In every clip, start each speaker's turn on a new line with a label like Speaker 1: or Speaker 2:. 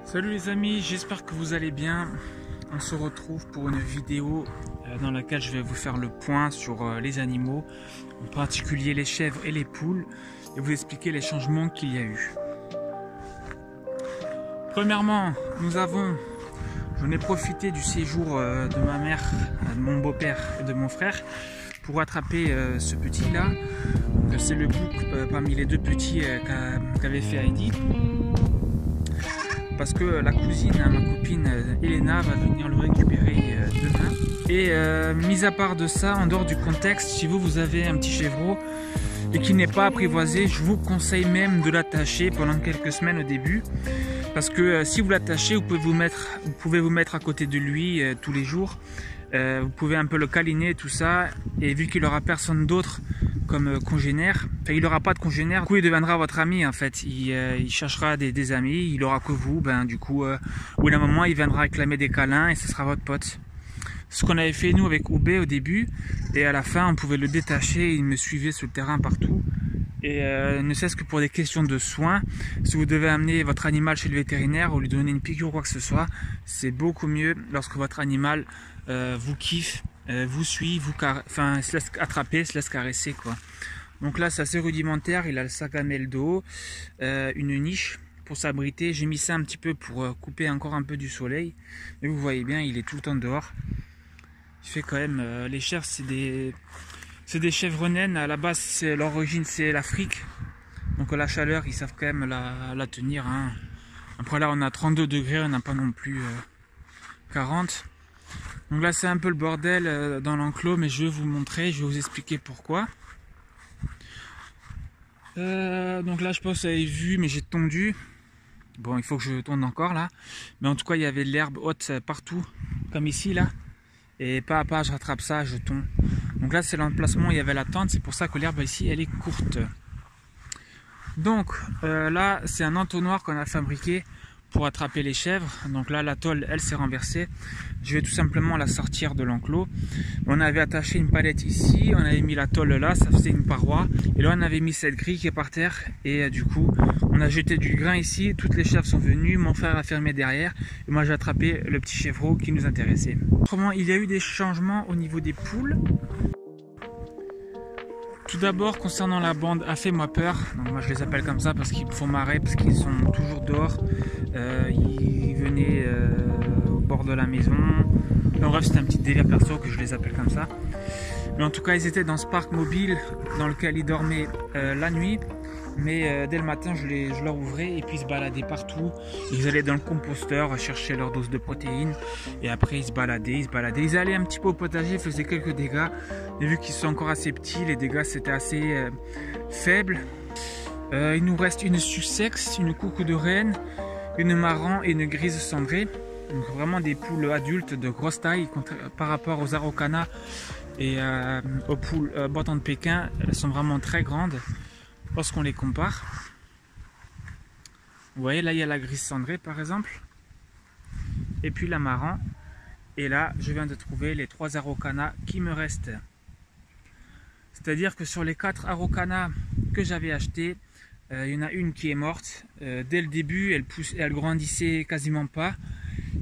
Speaker 1: Salut les amis, j'espère que vous allez bien. On se retrouve pour une vidéo dans laquelle je vais vous faire le point sur les animaux, en particulier les chèvres et les poules, et vous expliquer les changements qu'il y a eu. Premièrement, j'en ai profité du séjour de ma mère, de mon beau-père et de mon frère pour attraper ce petit là. C'est le bouc parmi les deux petits qu'avait fait Heidi. Parce que la cousine, ma copine Elena, va venir le récupérer demain. Et mis à part de ça, en dehors du contexte, si vous avez un petit chevreau et qui n'est pas apprivoisé, je vous conseille même de l'attacher pendant quelques semaines au début. Parce que si vous l'attachez, vous pouvez vous mettre à côté de lui tous les jours. Vous pouvez un peu le câliner, tout ça. Et vu qu'il n'aura personne d'autre comme congénère, enfin il n'aura pas de congénère, du coup il deviendra votre ami en fait. Il cherchera des amis, il aura que vous. Du coup, au bout d'un moment, il viendra réclamer des câlins et ce sera votre pote. Ce qu'on avait fait nous avec Oubé au début. Et à la fin, on pouvait le détacher, il me suivait sur le terrain partout. Et ne serait-ce que pour des questions de soins, si vous devez amener votre animal chez le vétérinaire ou lui donner une piqûre ou quoi que ce soit, c'est beaucoup mieux lorsque votre animal vous kiffe, vous suit, se laisse attraper, se laisse caresser quoi. Donc là c'est assez rudimentaire, il a le sac à mêle d'eau, une niche pour s'abriter. J'ai mis ça un petit peu pour couper encore un peu du soleil, mais vous voyez bien il est tout le temps dehors. Il fait quand même, les chèvres c'est des chèvres naines, à la base l'origine c'est l'Afrique, donc la chaleur ils savent quand même la tenir hein. Après là on a 32 degrés, on n'a pas non plus 40. Donc là c'est un peu le bordel dans l'enclos, mais je vais vous montrer, je vais vous expliquer pourquoi. Donc là je pense que vous avez vu, mais j'ai tondu. Bon, il faut que je tonde encore là, mais en tout cas il y avait de l'herbe haute partout, comme ici là. Et pas à pas je rattrape ça, je tonds. Donc là c'est l'emplacement où il y avait la tente, c'est pour ça que l'herbe ici elle est courte. Donc là c'est un entonnoir qu'on a fabriqué pour attraper les chèvres. Donc là la tôle elle s'est renversée, je vais tout simplement la sortir de l'enclos. On avait attaché une palette ici, on avait mis la tôle là, ça faisait une paroi, et là on avait mis cette grille qui est par terre, et du coup on a jeté du grain ici, toutes les chèvres sont venues, mon frère a fermé derrière, et moi j'ai attrapé le petit chevreau qui nous intéressait. Autrement, il y a eu des changements au niveau des poules. Tout d'abord, concernant la bande a fait moi peur, donc moi je les appelle comme ça parce qu'ils me font marrer, parce qu'ils sont toujours dehors, ils venaient au bord de la maison. En bref, c'était un petit délire perso que je les appelle comme ça. Mais en tout cas, ils étaient dans ce parc mobile dans lequel ils dormaient la nuit. Mais dès le matin, je leur ouvrais et puis ils se baladaient partout. Ils allaient dans le composteur chercher leur dose de protéines. Et après, ils se baladaient. Ils allaient un petit peu au potager, faisaient quelques dégâts. Et vu qu'ils sont encore assez petits, les dégâts c'était assez faible. Il nous reste une Sussex, une coucou de reine, une marron et une grise cendrée. Donc vraiment des poules adultes de grosse taille par rapport aux Araucana et aux poules bottants de Pékin. Elles sont vraiment très grandes lorsqu'on les compare. Vous voyez là il y a la grise cendrée par exemple, et puis la marron. Et là je viens de trouver les 3 Araucana qui me restent. C'est à dire que sur les 4 Araucana que j'avais acheté, il y en a une qui est morte. Dès le début elle grandissait quasiment pas.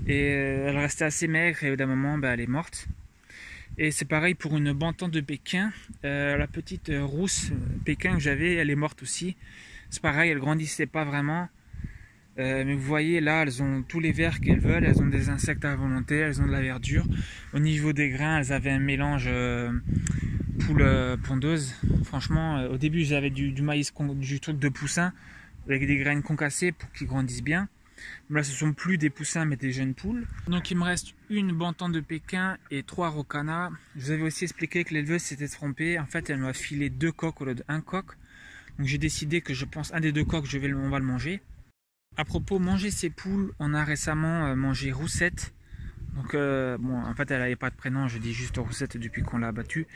Speaker 1: Et elle restait assez maigre et d'un moment elle est morte. Et c'est pareil pour une bantan de Pékin, la petite rousse Pékin que j'avais, elle est morte aussi. C'est pareil, elle grandissait pas vraiment. Mais vous voyez là, elles ont tous les vers qu'elles veulent, elles ont des insectes à volonté, elles ont de la verdure. Au niveau des grains, elles avaient un mélange poule pondeuse. Franchement, au début j'avais du maïs, du truc de poussin avec des graines concassées pour qu'ils grandissent bien. Là ce sont plus des poussins mais des jeunes poules. Donc il me reste une bantan de Pékin et 3 Araucana. Je vous avais aussi expliqué que l'éleveuse s'était trompée. En fait elle m'a filé 2 coqs au lieu d'1 coq. Donc j'ai décidé que je pense un des 2 coqs on va le manger. À propos manger ces poules, on a récemment mangé Roussette. Donc bon, en fait elle n'avait pas de prénom, je dis juste Roussette depuis qu'on l'a battue.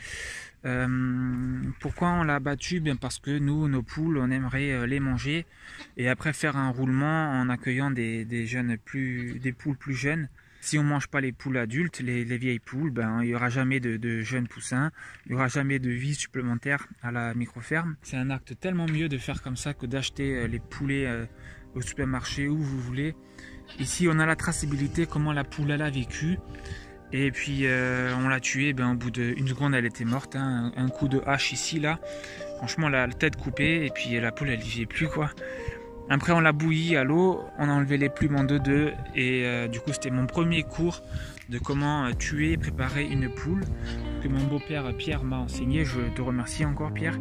Speaker 1: Pourquoi on l'a battue? Bien parce que nous, nos poules, on aimerait les manger et après faire un roulement en accueillant des poules plus jeunes. Si on ne mange pas les poules adultes, les vieilles poules, il n'y aura jamais de jeunes poussins, il n'y aura jamais de vie supplémentaire à la micro-ferme. C'est un acte tellement mieux de faire comme ça que d'acheter les poulets au supermarché, où vous voulez. Ici on a la traçabilité, comment la poule elle a vécu. Et puis on l'a tuée, ben, au bout d'une seconde elle était morte, hein. Un coup de hache ici là, franchement la tête coupée, et puis la poule elle n'y vivait plus quoi. Après on l'a bouillie à l'eau, on a enlevé les plumes en deux et du coup c'était mon premier cours de comment tuer et préparer une poule que mon beau-père Pierre m'a enseigné. Je te remercie encore Pierre.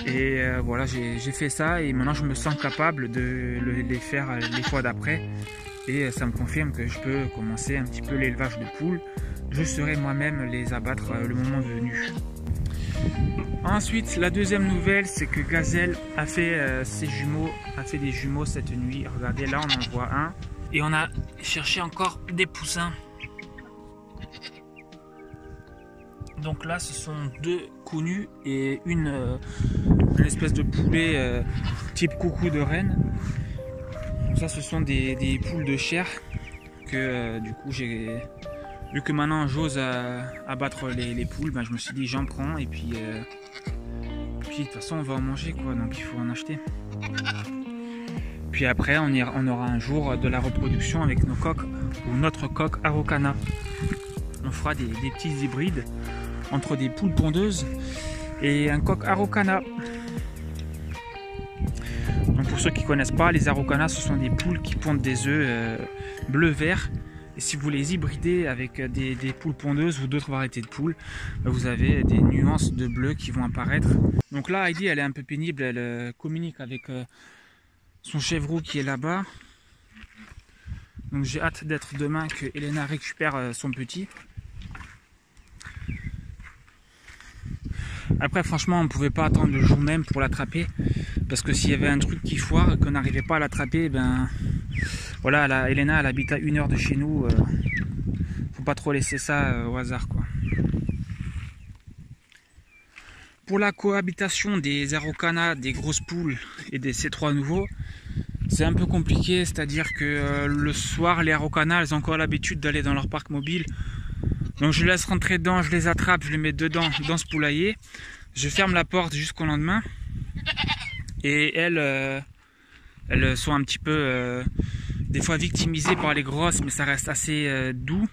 Speaker 1: Et voilà, j'ai fait ça et maintenant je me sens capable de les faire les fois d'après. Et ça me confirme que je peux commencer un petit peu l'élevage de poules. Je saurai moi-même les abattre le moment venu. Ensuite, la deuxième nouvelle, c'est que Gazelle a fait des jumeaux cette nuit. Regardez, là on en voit un. Et on a cherché encore des poussins. Donc là, ce sont deux connus et une espèce de poulet type coucou de reine. Donc ça, ce sont des poules de chair que du coup j'ai vu que maintenant j'ose abattre les poules. Ben, je me suis dit j'en prends et puis de toute façon on va en manger quoi, donc il faut en acheter. Puis après on aura un jour de la reproduction avec nos coqs ou notre coq Araucana. On fera des petits hybrides entre des poules pondeuses et un coq Araucana. Donc pour ceux qui ne connaissent pas, les Araucana, ce sont des poules qui pondent des œufs bleu-vert. Et si vous les hybridez avec des poules pondeuses ou d'autres variétés de poules, vous avez des nuances de bleu qui vont apparaître. Donc là, Heidi, elle est un peu pénible, elle communique avec son chevreau qui est là-bas. Donc j'ai hâte d'être demain que Elena récupère son petit. Après franchement on ne pouvait pas attendre le jour même pour l'attraper, parce que s'il y avait un truc qui foire et qu'on n'arrivait pas à l'attraper, ben voilà, Elena elle habite à 1 heure de chez nous, faut pas trop laisser ça au hasard quoi. Pour la cohabitation des Araucana, des grosses poules et des C3 nouveaux, c'est un peu compliqué, c'est-à-dire que le soir les Araucana elles ont encore l'habitude d'aller dans leur parc mobile. Donc je les laisse rentrer dedans, je les attrape, je les mets dedans dans ce poulailler. Je ferme la porte jusqu'au lendemain. Et elles sont un petit peu des fois victimisées par les grosses, mais ça reste assez doux.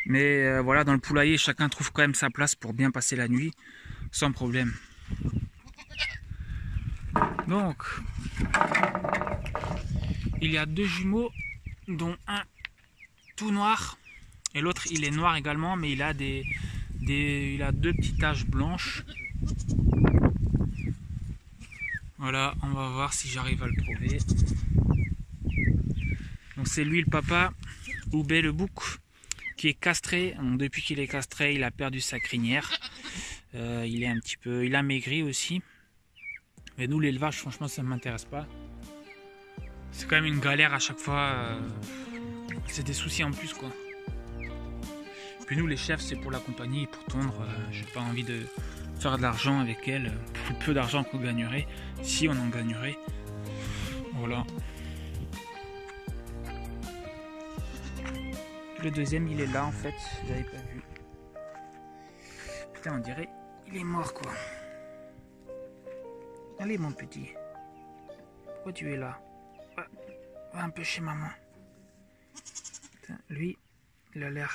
Speaker 1: Mais voilà, dans le poulailler, chacun trouve quand même sa place pour bien passer la nuit, sans problème. Donc, il y a deux jumeaux, dont un tout noir. Et l'autre il est noir également, mais il a il a deux petites taches blanches. Voilà, on va voir si j'arrive à le trouver. Donc c'est lui le papa, Oubé le bouc, qui est castré. Donc, depuis qu'il est castré, il a perdu sa crinière. Il est un petit peu, il a maigri aussi. Mais nous l'élevage, franchement ça ne m'intéresse pas. C'est quand même une galère à chaque fois. C'est des soucis en plus quoi. Puis nous les chefs c'est pour la compagnie, pour tondre, j'ai pas envie de faire de l'argent avec elle, plus peu d'argent qu'on gagnerait, si on en gagnerait. Voilà. Le deuxième il est là en fait, j'avais pas vu. Putain on dirait il est mort quoi. Allez mon petit, pourquoi tu es là? Va un peu chez maman. Putain, lui il a l'air...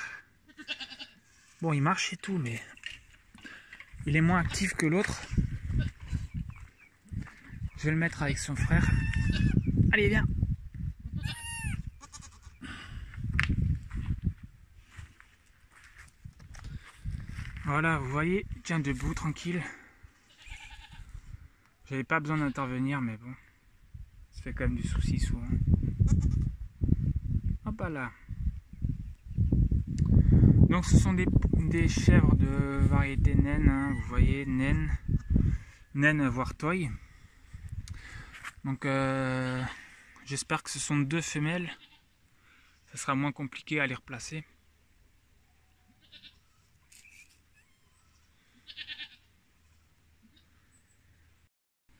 Speaker 1: Bon, il marche et tout, mais il est moins actif que l'autre. Je vais le mettre avec son frère. Allez, viens. Voilà, vous voyez, il tient debout, tranquille. J'avais pas besoin d'intervenir, mais bon, ça fait quand même du souci souvent. Hop là. Donc ce sont des chèvres de variété naine, hein, vous voyez, naine voire toy. Donc j'espère que ce sont deux femelles, ça sera moins compliqué à les replacer.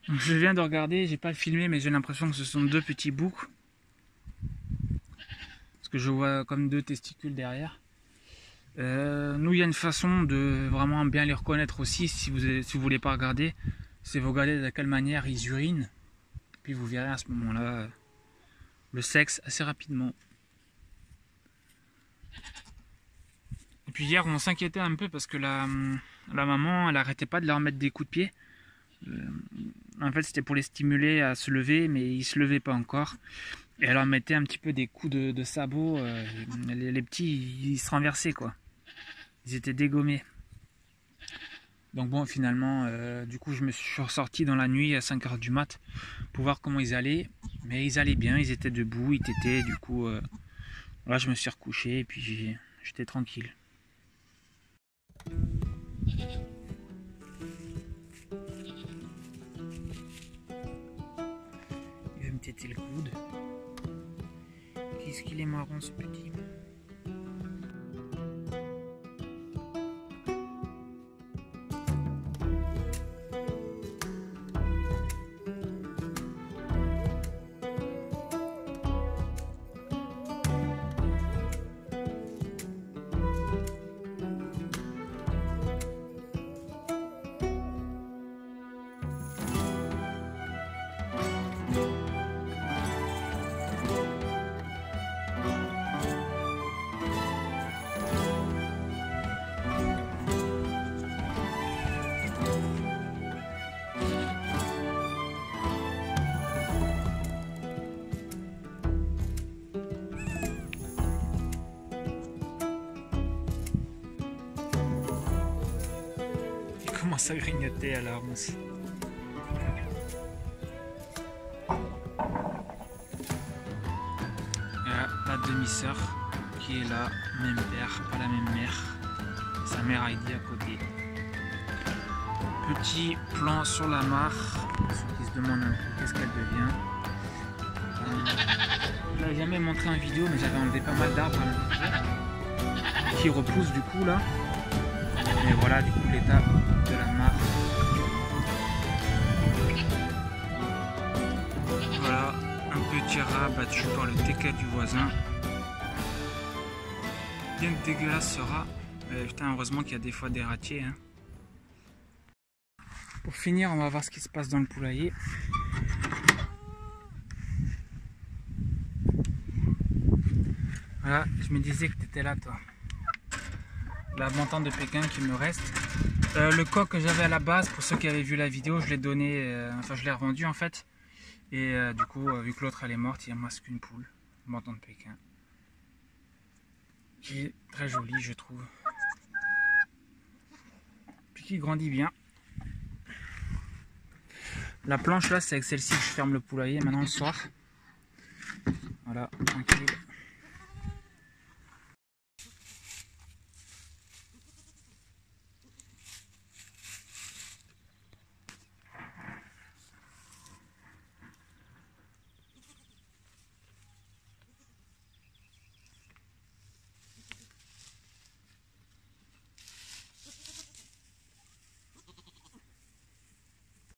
Speaker 1: Donc, je viens de regarder, j'ai pas filmé mais j'ai l'impression que ce sont deux petits boucs. Parce que je vois comme deux testicules derrière. Nous il y a une façon de vraiment bien les reconnaître aussi si vous voulez pas regarder, c'est vous regarder de quelle manière ils urinent. Puis vous verrez à ce moment-là le sexe assez rapidement. Et puis hier on s'inquiétait un peu parce que la maman elle arrêtait pas de leur mettre des coups de pied. En fait c'était pour les stimuler à se lever, mais ils se levaient pas encore. Et elle leur mettait un petit peu des coups de sabot. Les petits ils se renversaient quoi. Ils étaient dégommés. Donc bon, finalement, du coup, je me suis ressorti dans la nuit à 5 h du mat pour voir comment ils allaient. Mais ils allaient bien, ils étaient debout, ils tétaient. Du coup, là, je me suis recouché et puis j'étais tranquille. Il va me téter le coude. Qu'est-ce qu'il est marrant, ce petit. Commence à grignoter à la ronce. La demi-sœur qui est là, même père, pas la même mère. Sa mère Heidi à côté. Petit plan sur la mare. Ceux qui se demandent un peu qu'est-ce qu'elle devient. Je l'avais jamais montré en vidéo, mais j'avais enlevé pas mal d'arbres qui repoussent du coup là. Et voilà du coup l'état de la mare. Voilà un petit rat battu par le TK du voisin. Bien que dégueulasse ce rat. Putain, heureusement qu'il y a des fois des ratiers. Hein. Pour finir, on va voir ce qui se passe dans le poulailler. Voilà, je me disais que tu étais là toi. La montante de Pékin qui me reste. Le coq que j'avais à la base, pour ceux qui avaient vu la vidéo, je l'ai donné, enfin je l'ai revendu en fait. Et du coup, vu que l'autre elle est morte, il ne me reste qu'une poule, montante de Pékin. Qui est très jolie je trouve. Puis qui grandit bien. La planche là, c'est avec celle-ci que je ferme le poulailler maintenant le soir. Voilà, tranquille.